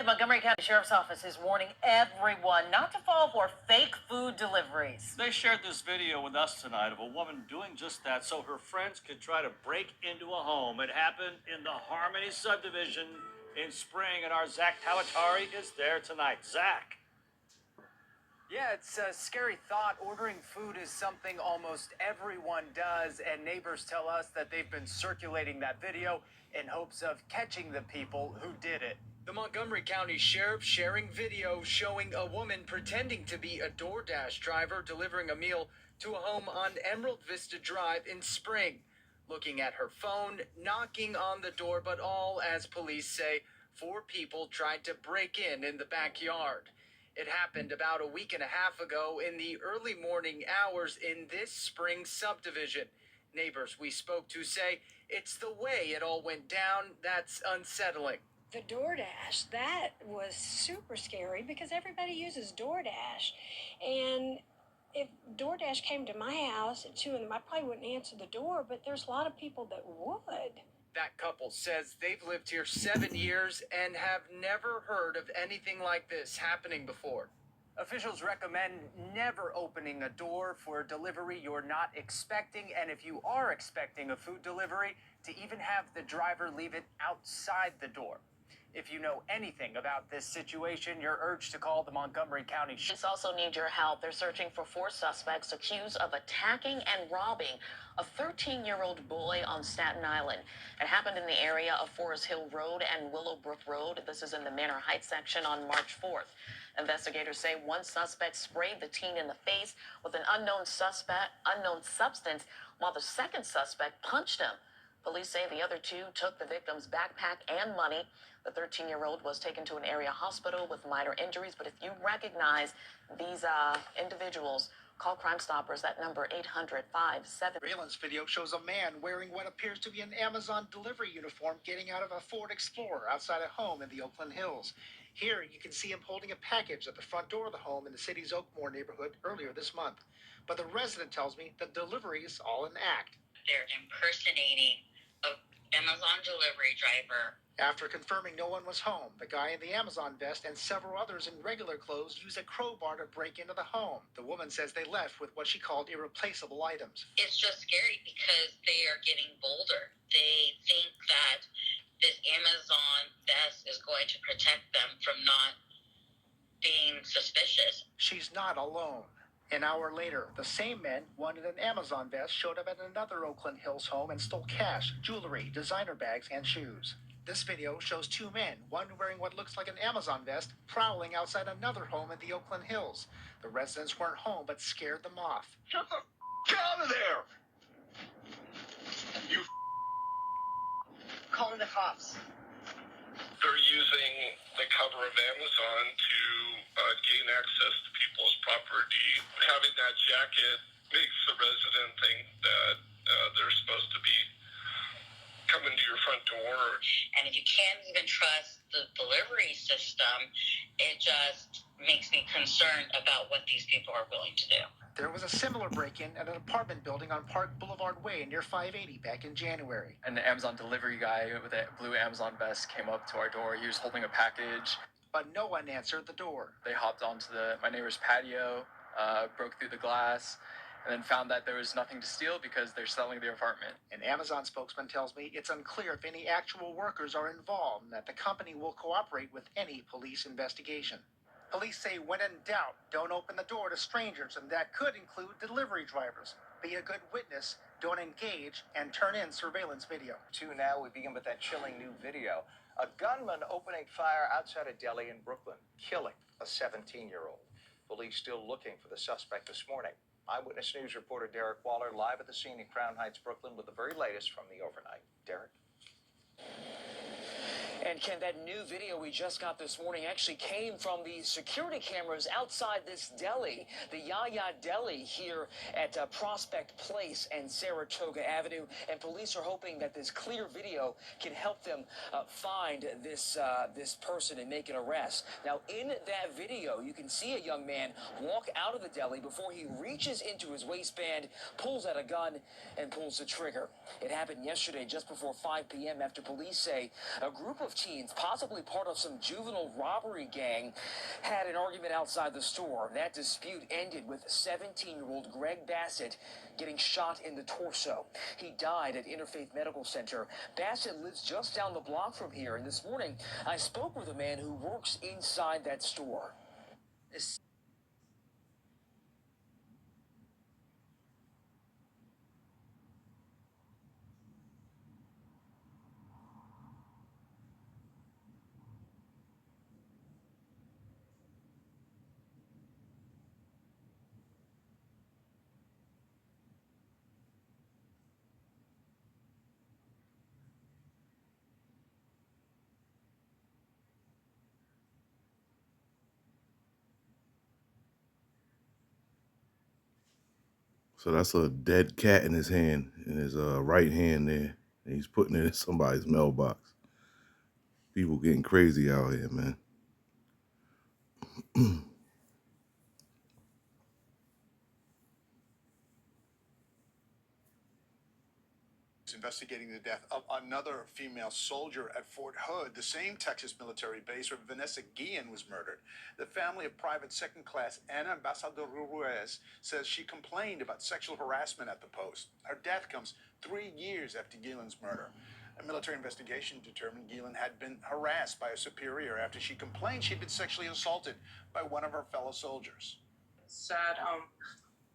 The Montgomery County Sheriff's Office is warning everyone not to fall for fake food deliveries. They shared this video with us tonight of a woman doing just that so her friends could try to break into a home. It happened in the Harmony subdivision in Spring, and our Zach Talatari is there tonight. Zach. Yeah, it's a scary thought. Ordering food is something almost everyone does, and neighbors tell us that they've been circulating that video in hopes of catching the people who did it. The Montgomery County Sheriff sharing video showing a woman pretending to be a DoorDash driver delivering a meal to a home on Emerald Vista Drive in Spring. Looking at her phone, knocking on the door, but all, as police say, 4 people tried to break in the backyard. It happened about a week and a half ago in the early morning hours in this Spring subdivision. Neighbors we spoke to say it's the way it all went down that's unsettling. The DoorDash, that was super scary because everybody uses DoorDash. And if DoorDash came to my house at 2 a.m, I probably wouldn't answer the door, but there's a lot of people that would. That couple says they've lived here 7 years and have never heard of anything like this happening before. Officials recommend never opening a door for a delivery you're not expecting, and if you are expecting a food delivery, to even have the driver leave it outside the door. If you know anything about this situation, you're urged to call the Montgomery County Police also need your help. They're searching for 4 suspects accused of attacking and robbing a 13-year-old boy on Staten Island. It happened in the area of Forest Hill Road and Willowbrook Road. This is in the Manor Heights section on March 4th. Investigators say one suspect sprayed the teen in the face with an unknown substance, while the second suspect punched him. Police say the other 2 took the victim's backpack and money. The 13-year-old was taken to an area hospital with minor injuries. But if you recognize these individuals, call Crime Stoppers at number 800-57. Surveillance video shows a man wearing what appears to be an Amazon delivery uniform getting out of a Ford Explorer outside a home in the Oakland Hills. Here, you can see him holding a package at the front door of the home in the city's Oakmore neighborhood earlier this month. But the resident tells me the delivery is all an act. They're impersonating an Amazon delivery driver. After confirming no one was home, the guy in the Amazon vest and several others in regular clothes used a crowbar to break into the home. The woman says they left with what she called irreplaceable items. It's just scary because they are getting bolder. They think that this Amazon vest is going to protect them from not being suspicious. She's not alone. An hour later, the same men wanted an Amazon vest showed up at another Oakland Hills home and stole cash, jewelry, designer bags, and shoes. This video shows 2 men, one wearing what looks like an Amazon vest, prowling outside another home in the Oakland Hills. The residents weren't home but scared them off. Get out of there! You Calling the cops. They're using the cover of Amazon to gain access to people's property. Having that jacket makes the resident think that they're supposed to be coming to your front door. And if you can't even trust the delivery system, it just makes me concerned about what these people are willing to do. There was a similar break-in at an apartment building on Park Boulevard Way near 580 back in January. And the Amazon delivery guy with a blue Amazon vest came up to our door. He was holding a package. But no one answered the door. They hopped onto my neighbor's patio, broke through the glass, and then found that there was nothing to steal because they're selling their apartment. An Amazon spokesman tells me it's unclear if any actual workers are involved and that the company will cooperate with any police investigation. Police say when in doubt, don't open the door to strangers, and that could include delivery drivers. Be a good witness, don't engage, and turn in surveillance video. Now we begin with that chilling new video. A gunman opening fire outside a deli in Brooklyn, killing a 17-year-old. Police still looking for the suspect this morning. Eyewitness News reporter Derek Waller live at the scene in Crown Heights, Brooklyn with the very latest from the overnight. Derek? And Ken, that new video we just got this morning actually came from the security cameras outside this deli, the Yaya Deli here at Prospect Place and Saratoga Avenue. And police are hoping that this clear video can help them find this person and make an arrest. Now, in that video, you can see a young man walk out of the deli before he reaches into his waistband, pulls out a gun, and pulls the trigger. It happened yesterday just before 5 p.m. after police say a group of teens, possibly part of some juvenile robbery gang, had an argument outside the store. That dispute ended with 17-year-old Greg Bassett getting shot in the torso. He died at Interfaith Medical Center. Bassett lives just down the block from here, and this morning I spoke with a man who works inside that store. So that's a dead cat in his hand, in his right hand there. And he's putting it in somebody's mailbox. People getting crazy out here, man. Investigating the death of another female soldier at Fort Hood, the same Texas military base where Vanessa Guillen was murdered. The family of Private Second Class Ana Ambassador Ruiz says she complained about sexual harassment at the post. Her death comes 3 years after Guillen's murder. A military investigation determined Guillen had been harassed by a superior after she complained she'd been sexually assaulted by one of her fellow soldiers. Sad how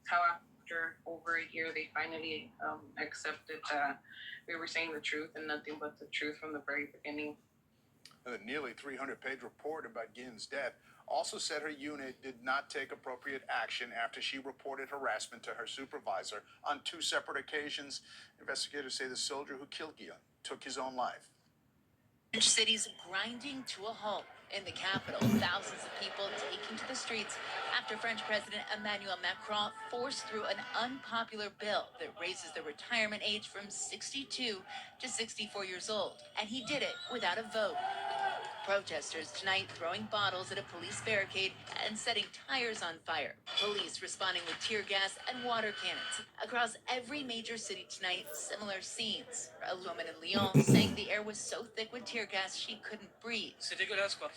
after over a year they finally accepted that we were saying the truth and nothing but the truth from the very beginning. The nearly 300-page report about Guillen's death also said her unit did not take appropriate action after she reported harassment to her supervisor on 2 separate occasions. Investigators say the soldier who killed Guillen took his own life. French cities grinding to a halt. In the capital, thousands of people taking to the streets after French President Emmanuel Macron forced through an unpopular bill that raises the retirement age from 62 to 64 years old. And he did it without a vote. Protesters tonight throwing bottles at a police barricade and setting tires on fire. Police responding with tear gas and water cannons. Across every major city tonight, similar scenes. A woman in Lyon saying the air was so thick with tear gas she couldn't breathe. C'est dégueulasse, quoi.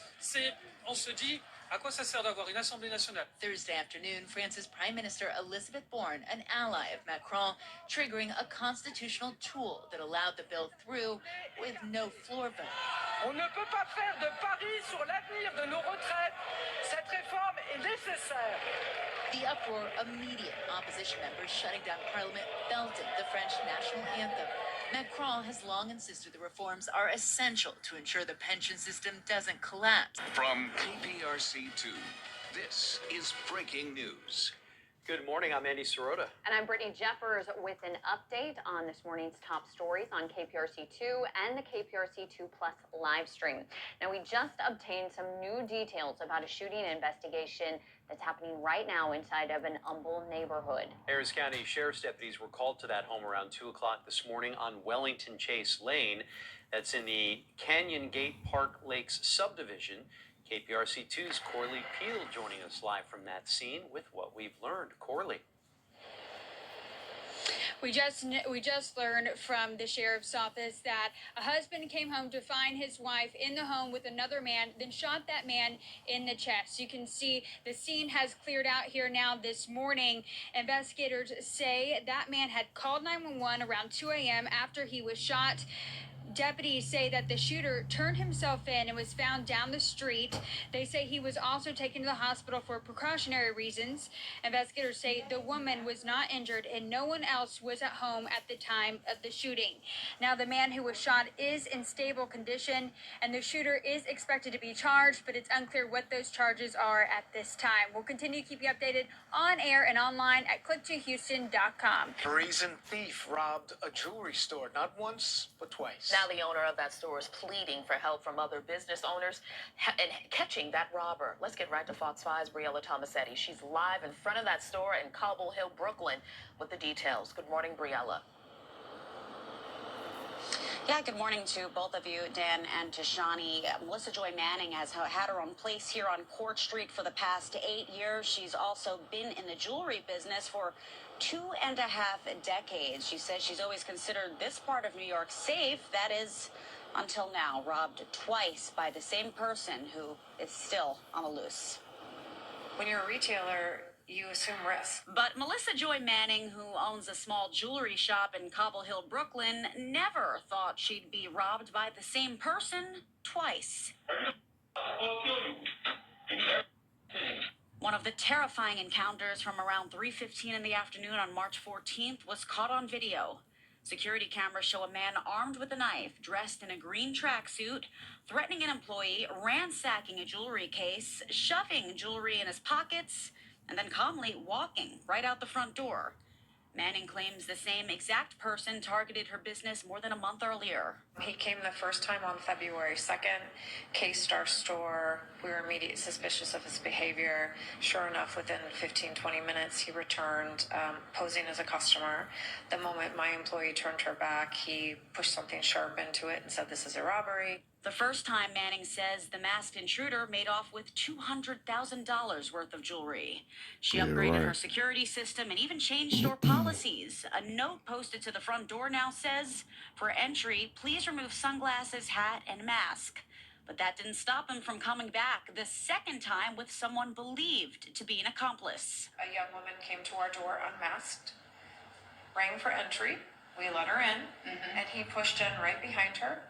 On se dit, à quoi ça sert d'avoir une Assemblée nationale? Thursday afternoon, France's Prime Minister Elizabeth Borne, an ally of Macron, triggering a constitutional tool that allowed the bill through with no floor vote. On ne peut pas faire de paris sur l'avenir de nos retraites. Cette réforme est nécessaire. The uproar, immediate. Opposition members shutting down Parliament, belting the French national anthem. Macron has long insisted the reforms are essential to ensure the pension system doesn't collapse. From KPRC2, this is breaking news. Good morning, I'm Andy Sirota. And I'm Brittany Jeffers with an update on this morning's top stories on KPRC2 and the KPRC2 Plus live stream. Now, we just obtained some new details about a shooting investigation that's happening right now inside of an Humble neighborhood. Harris County Sheriff's deputies were called to that home around 2 o'clock this morning on Wellington Chase Lane. That's in the Canyon Gate Park Lakes subdivision. KPRC2's Corley Peel joining us live from that scene with what we've learned. Corley. We just learned from the sheriff's office that a husband came home to find his wife in the home with another man, then shot that man in the chest. You can see the scene has cleared out here now this morning. Investigators say that man had called 911 around 2 a.m. after he was shot. Deputies say that the shooter turned himself in and was found down the street. They say he was also taken to the hospital for precautionary reasons. Investigators say the woman was not injured and no one else was at home at the time of the shooting. Now, the man who was shot is in stable condition and the shooter is expected to be charged, but it's unclear what those charges are at this time. We'll continue to keep you updated on air and online at click2houston.com. Brazen thief robbed a jewelry store, not once, but twice. Now the owner of that store is pleading for help from other business owners and catching that robber. Let's get right to Fox 5's Briella Tomasetti. She's live in front of that store in Cobble Hill, Brooklyn, with the details. Good morning, Briella. Yeah, good morning to both of you, Dan and to Shani. Melissa Joy Manning has had her own place here on Court Street for the past 8 years. She's also been in the jewelry business for 2.5 decades. She says she's always considered this part of New York safe. That is Until now, robbed twice by the same person who is still on the loose. When you're a retailer, you assume risk. But Melissa Joy Manning, who owns a small jewelry shop in Cobble Hill, Brooklyn, never thought she'd be robbed by the same person twice. One of the terrifying encounters from around 3:15 in the afternoon on March 14th was caught on video. Security cameras show a man armed with a knife, dressed in a green tracksuit, threatening an employee, ransacking a jewelry case, shoving jewelry in his pockets, and then calmly walking right out the front door. Manning claims the same exact person targeted her business more than a month earlier. He came the first time on February 2nd, cased our store. We were immediately suspicious of his behavior. Sure enough, within 15-20 minutes, he returned, posing as a customer. The moment my employee turned her back, he pushed something sharp into it and said, "This is a robbery." The first time, Manning says the masked intruder made off with $200,000 worth of jewelry. She upgraded her security system and even changed store policies. A note posted to the front door now says, "For entry, please remove sunglasses, hat, and mask." But that didn't stop him from coming back the second time with someone believed to be an accomplice. A young woman came to our door unmasked, rang for entry. We let her in, and he pushed in right behind her.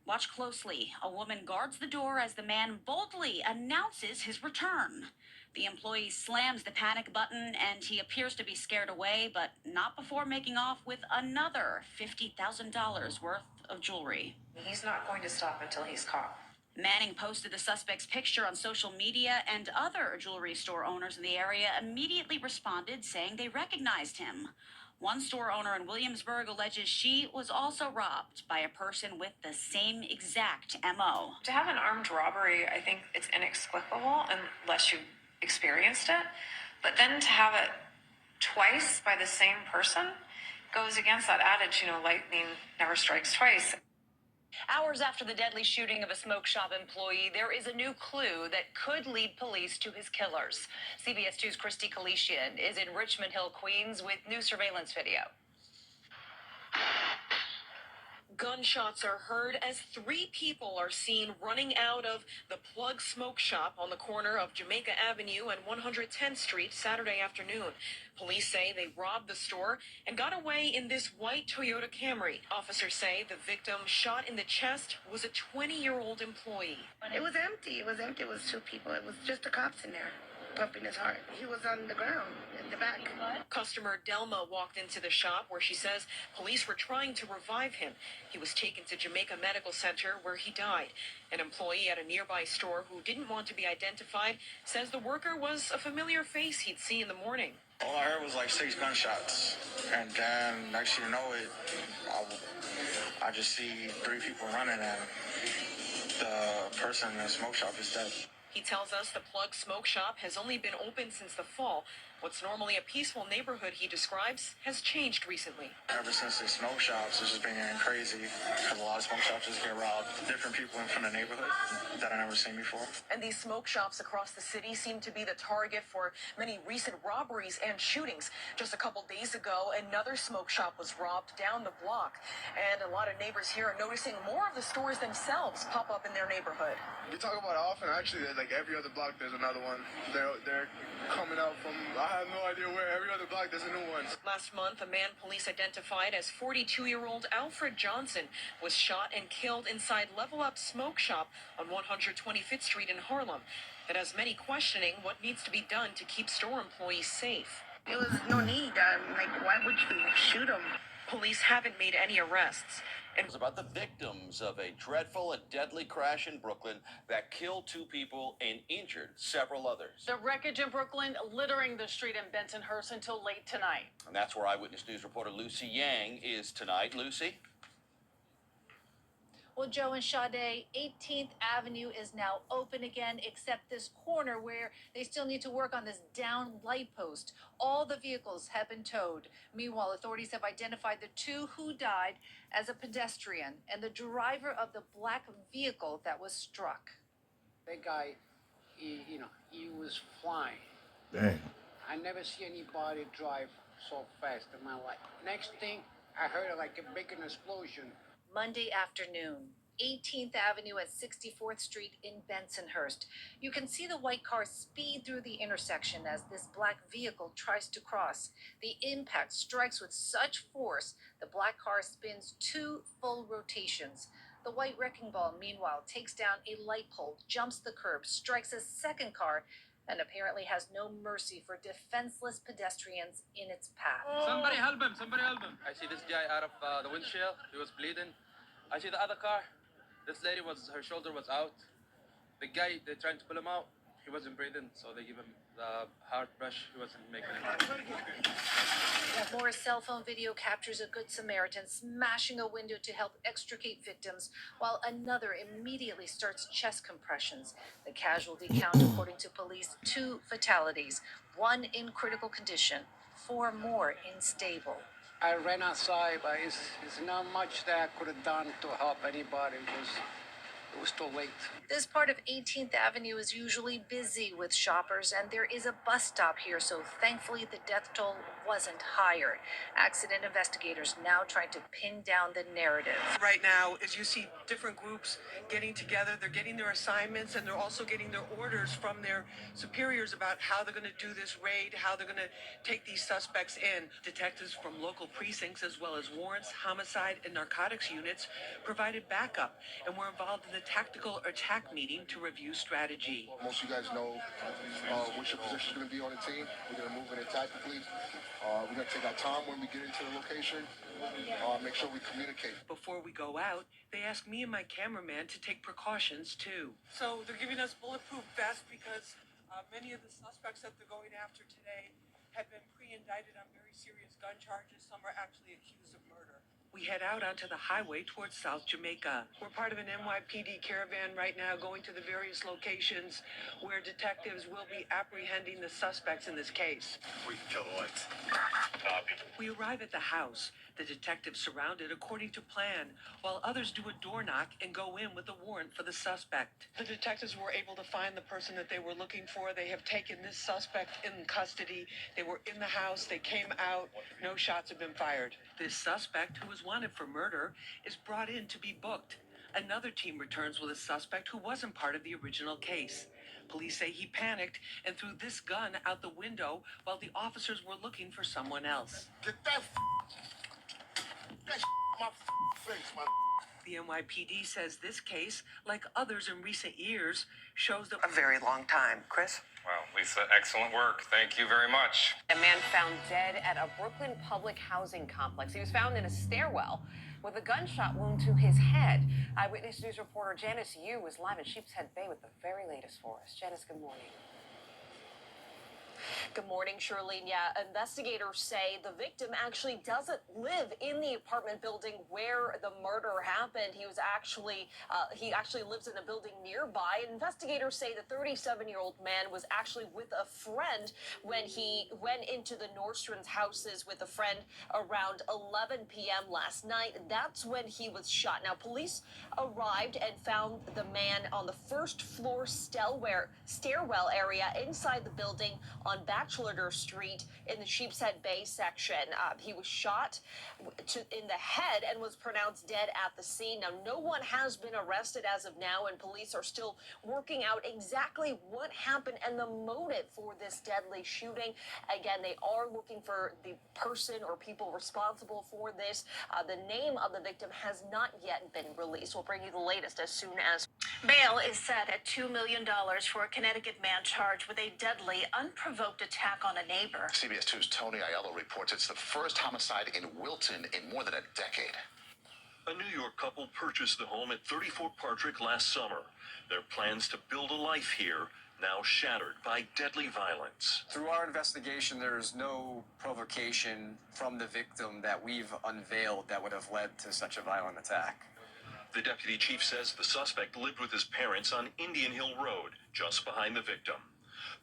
Watch closely. A woman guards the door as the man boldly announces his return. The employee slams the panic button and he appears to be scared away, but not before making off with another $50,000 worth of jewelry. He's not going to stop until he's caught. Manning posted the suspect's picture on social media, and other jewelry store owners in the area immediately responded, saying they recognized him. One store owner in Williamsburg alleges she was also robbed by a person with the same exact MO. To have an armed robbery, I think it's inexplicable unless you experienced it. But then to have it twice by the same person goes against that adage, lightning never strikes twice. Hours after the deadly shooting of a smoke shop employee, there is a new clue that could lead police to his killers. CBS 2's Christy Kalishian is in Richmond Hill, Queens, with new surveillance video. Gunshots are heard as 3 people are seen running out of the Plug Smoke Shop on the corner of Jamaica Avenue and 110th Street Saturday afternoon. Police say they robbed the store and got away in this white Toyota Camry. Officers say the victim shot in the chest was a 20-year-old employee. It was empty. It was 2 people. It was just the cops in there, pumping his heart. He was on the ground in the back. Customer Delma walked into the shop where she says police were trying to revive him. He was taken to Jamaica Medical Center where he died. An employee at a nearby store who didn't want to be identified says the worker was a familiar face he'd seen in the morning. All I heard was like 6 gunshots, and then next thing you know it, I just see 3 people running, and the person in the smoke shop is dead. He tells us the Plug Smoke Shop has only been open since the fall. What's normally a peaceful neighborhood he describes has changed recently. Ever since the smoke shops, it's just been getting crazy because a lot of smoke shops just get robbed. Different people in front of the neighborhood that I never seen before. And these smoke shops across the city seem to be the target for many recent robberies and shootings. Just a couple days ago, another smoke shop was robbed down the block. And a lot of neighbors here are noticing more of the stores themselves pop up in their neighborhood. We talk about it often. Actually, like every other block, there's another one. They're coming out from, I have no idea where. Every other block, there's a new one. Last month, a man police identified as 42-year-old Alfred Johnson was shot and killed inside Level Up Smoke Shop on 125th Street in Harlem. It has many questioning what needs to be done to keep store employees safe. There was no need. Why would you shoot him? Police haven't made any arrests. It was about the victims of a dreadful and deadly crash in Brooklyn that killed 2 people and injured several others. The wreckage in Brooklyn littering the street in Bensonhurst until late tonight. And that's where Eyewitness News reporter Lucy Yang is tonight. Lucy? Well, Joe and Sade, 18th Avenue is now open again, except this corner where they still need to work on this down light post. All the vehicles have been towed. Meanwhile, authorities have identified the 2 who died as a pedestrian and the driver of the black vehicle that was struck. That guy, he was flying. Damn. I never see anybody drive so fast in my life. Next thing, I heard it like a big explosion. Monday afternoon, 18th Avenue at 64th Street in Bensonhurst. You can see the white car speed through the intersection as this black vehicle tries to cross. The impact strikes with such force, the black car spins 2 full rotations. The white wrecking ball, meanwhile, takes down a light pole, jumps the curb, strikes a second car, and apparently has no mercy for defenseless pedestrians in its path. Somebody help him! Somebody help him! I see this guy out of the windshield. He was bleeding. I see the other car. This lady her shoulder was out. The guy, they're trying to pull him out. He wasn't breathing, so they give him the heart rush. He wasn't making it. More cell phone video captures a Good Samaritan smashing a window to help extricate victims, while another immediately starts chest compressions. The casualty count, according to police, 2 fatalities, 1 in critical condition, 4 more unstable. I ran outside, but it's not much that I could have done to help anybody. It was too late. This part of 18th Avenue is usually busy with shoppers, and there is a bus stop here, so thankfully the death toll wasn't higher. Accident investigators now trying to pin down the narrative. Right now, as you see different groups getting together, they're getting their assignments, and they're also getting their orders from their superiors about how they're going to do this raid, how they're going to take these suspects in. Detectives from local precincts, as well as warrants, homicide, and narcotics units, provided backup, and were involved in the tactical attack meeting to review strategy. Most of you guys know which your position is going to be on the team. We're going to move in it tactically. We're going to take our time when we get into the location. Make sure we communicate. Before we go out, they asked me and my cameraman to take precautions too. So they're giving us bulletproof vests because many of the suspects that they're going after today have been pre-indicted on very serious gun charges. Some are actually accused of murder. We head out onto the highway towards South Jamaica. We're part of an NYPD caravan right now going to the various locations where detectives will be apprehending the suspects in this case. We kill what? We arrive at the house. The detectives surround it according to plan, while others do a door knock and go in with a warrant for the suspect. The detectives were able to find the person that they were looking for. They have taken this suspect in custody. They were in the house. They came out. No shots have been fired. This suspect, who was wanted for murder, is brought in to be booked. Another team returns with a suspect who wasn't part of the original case. Police say he panicked and threw this gun out the window while the officers were looking for someone else. Get that my face, man. The NYPD says this case, like others in recent years, shows that a very long time. Chris? Well, Lisa, excellent work. Thank you very much. A man found dead at a Brooklyn public housing complex. He was found in a stairwell with a gunshot wound to his head. Eyewitness News reporter Janice Yu was live in Sheepshead Bay with the very latest for us. Janice, good morning. Good morning, Charlene. Yeah, investigators say the victim actually doesn't live in the apartment building where the murder happened. He actually lives in a building nearby. Investigators say the 37-year-old man was actually with a friend when he went into the Nordstrom's houses with a friend around 11 p.m. last night. That's when he was shot. Now, police arrived and found the man on the first floor stairwell area inside the building on Bachelor Street in the Sheepshead Bay section. He was shot in the head and was pronounced dead at the scene. Now, no one has been arrested as of now, and police are still working out exactly what happened and the motive for this deadly shooting. Again, they are looking for the person or people responsible for this. The name of the victim has not yet been released. We'll bring you the latest as soon as. Bail is set at $2 million for a Connecticut man charged with a deadly, unprovoked attack on a neighbor. CBS 2's Tony Aiello reports it's the first homicide in Wilton in more than a decade. A New York couple purchased the home at 34 Partridge last summer. Their plans to build a life here now shattered by deadly violence. Through our investigation, there's no provocation from the victim that we've unveiled that would have led to such a violent attack. The deputy chief says the suspect lived with his parents on Indian Hill Road, just behind the victim.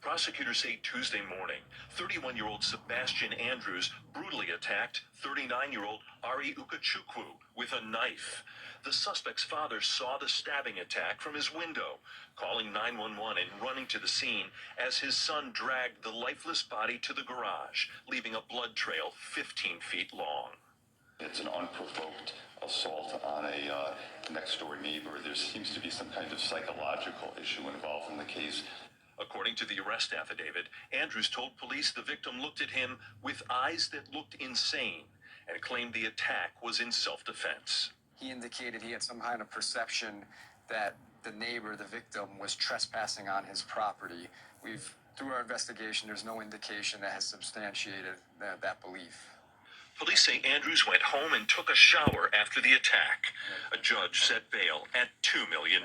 Prosecutors say Tuesday morning, 31-year-old Sebastian Andrews brutally attacked 39-year-old Ari Ukachukwu with a knife. The suspect's father saw the stabbing attack from his window, calling 911 and running to the scene as his son dragged the lifeless body to the garage, leaving a blood trail 15 feet long. It's an unprovoked assault on a next-door neighbor. There seems to be some kind of psychological issue involved in the case. According to the arrest affidavit, Andrews told police the victim looked at him with eyes that looked insane and claimed the attack was in self-defense. He indicated he had some kind of perception that the neighbor, the victim, was trespassing on his property. Through our investigation, there's no indication that has substantiated that belief. Police say Andrews went home and took a shower after the attack. A judge set bail at $2 million.